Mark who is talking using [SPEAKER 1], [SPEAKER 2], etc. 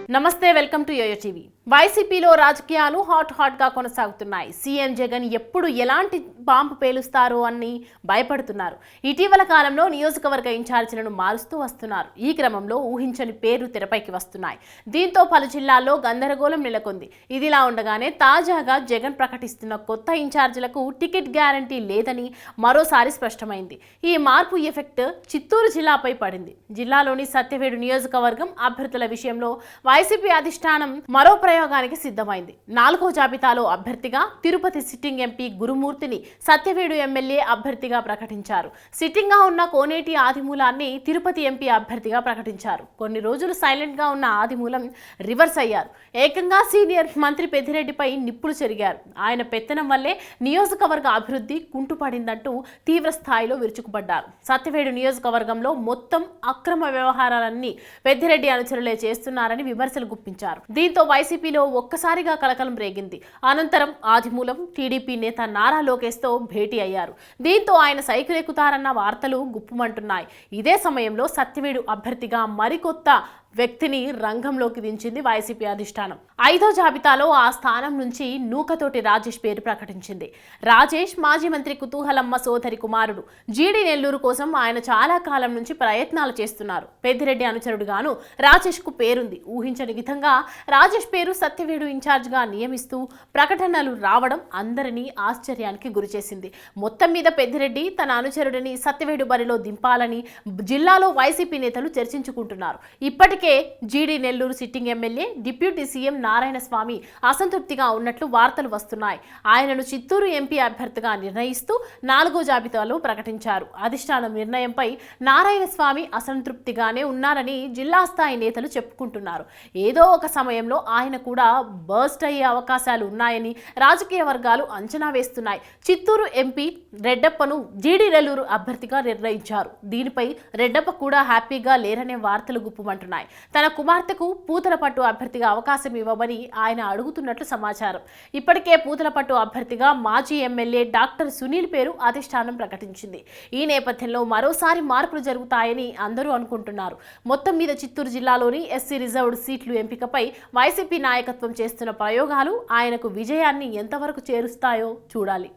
[SPEAKER 1] నమస్తే, welcome to yo-yo TV. వైసీపీలో రాజకీయాలు హాట్ గా కొనసాగుతున్నాయి. సీఎం జగన్ ఎప్పుడు ఎలాంటి బాంబు పేలుస్తారో అని భయపడుతున్నారు. ఇటీవల కాలంలో నియోజకవర్గ ఇన్ఛార్జీలను మారుస్తూ వస్తున్నారు. ఈ క్రమంలో ఊహించని పేర్లు తెరపైకి వస్తున్నాయి. దీంతో పలు జిల్లాల్లో గందరగోళం నెలకొంది. ఇదిలా ఉండగానే తాజాగా జగన్ ప్రకటిస్తున్న కొత్త ఇన్ఛార్జీలకు టికెట్ గ్యారంటీ లేదని మరోసారి స్పష్టమైంది. ఈ మార్పు ఎఫెక్ట్ చిత్తూరు జిల్లాపై పడింది. జిల్లాలోని సత్యవేడు నియోజకవర్గం అభ్యర్థుల విషయంలో వైసీపీ అధిష్టానం మరో ప్రయోగానికి సిద్ధమైంది. 4వ జాబితాలో అభ్యర్థిగా తిరుపతి సిట్టింగ్ ఎంపీ గురుమూర్తిని సత్యవేడు ఎమ్మెల్యే అభ్యర్థిగా ప్రకటించారు. సిట్టింగ్ గా ఉన్న కోనేటి ఆదిమూలాన్ని తిరుపతి ఎంపీ అభ్యర్థిగా ప్రకటించారు. కొన్ని రోజులు సైలెంట్ గా ఉన్న ఆదిమూలం రివర్స్ అయ్యారు. ఏకంగా సీనియర్ మంత్రి పెద్దిరెడ్డిపై నిప్పులు చెరిగారు. ఆయన పెత్తనం వల్లే నియోజకవర్గ అభివృద్ధి కుంటుపడిందంటూ తీవ్ర స్థాయిలో విరుచుకుపడ్డారు. సత్యవేడు నియోజకవర్గంలో మొత్తం అక్రమ వ్యవహారాలన్నీ పెద్దిరెడ్డి అనుచరులే చేస్తున్నారని విమర్శలు గుప్పించారు. దీంతో వైసీపీలో ఒక్కసారిగా కలకలం రేగింది. అనంతరం ఆదిమూలం టీడీపీ నేత నారా లోకేష్ తో భేటీ అయ్యారు. దీంతో ఆయన సైకిల్ ఎక్కుతారన్న వార్తలు గుప్పుమంటున్నాయి. ఇదే సమయంలో సత్యవేడు అభ్యర్థిగా మరికొత్త వ్యక్తిని రంగంలోకి దించింది వైసీపీ అధిష్టానం. 5వ జాబితాలో ఆ స్థానం నుంచి నూకతోటి రాజేష్ పేరు ప్రకటించింది. రాజేష్ మాజీ మంత్రి కుతూహలమ్మ సోదరి కుమారుడు. జీడీ నెల్లూరు కోసం ఆయన చాలా కాలం నుంచి ప్రయత్నాలు చేస్తున్నారు. పెద్దిరెడ్డి అనుచరుడుగాను రాజేష్ కు పేరుంది. ఊహించని విధంగా రాజేష్ పేరు సత్యవేడు ఇన్ఛార్జ్ గా నియమిస్తూ ప్రకటనలు రావడం అందరినీ ఆశ్చర్యానికి గురిచేసింది. మొత్తం మీద పెద్దిరెడ్డి తన అనుచరుడిని సత్యవేడు బరిలో దింపాలని జిల్లాలో వైసీపీ నేతలు చర్చించుకుంటున్నారు. ఇప్పటికే GD Nellore sitting MLA deputy CM Narayana Swamy అసంతృప్తిగా ఉన్నట్లు వార్తలు వస్తున్నాయి. ఆయనను చిత్తూరు ఎంపీ అభ్యర్థిగా నిర్ణయిస్తూ 4వ జాబితాలో ప్రకటించారు. అధిష్టానం నిర్ణయంపై నారాయణ స్వామి అసంతృప్తిగానే ఉన్నారని జిల్లా స్థాయి నేతలు చెప్పుకుంటున్నారు. ఏదో ఒక సమయంలో ఆయన కూడా బర్స్ట్ అయ్యే అవకాశాలు ఉన్నాయని రాజకీయ వర్గాలు అంచనా వేస్తున్నాయి. చిత్తూరు ఎంపీ రెడ్డప్పను జీడీ నెల్లూరు అభ్యర్థిగా నిర్ణయించారు. దీనిపై రెడ్డప్ప కూడా హ్యాపీగా లేరనే వార్తలు గుప్పుమంటున్నాయి. తన కుమార్తెకు పూతలపట్టు అభ్యర్థిగా అవకాశం ఇవ్వమని ఆయన అడుగుతున్నట్లు సమాచారం. ఇప్పటికే పూతలపట్టు అభ్యర్థిగా మాజీ ఎమ్మెల్యే డాక్టర్ సునీల్ పేరు అధిష్టానం ప్రకటించింది. ఈ నేపథ్యంలో మరోసారి మార్పులు జరుగుతాయని అందరూ అనుకుంటున్నారు. మొత్తం మీద చిత్తూరు జిల్లాలోని ఎస్సీ రిజర్వ్డ్ సీట్లు ఎంపికపై వైసీపీ నాయకత్వం చేస్తున్న ప్రయోగాలు ఆయనకు విజయాన్ని ఎంతవరకు చేరుస్తాయో చూడాలి.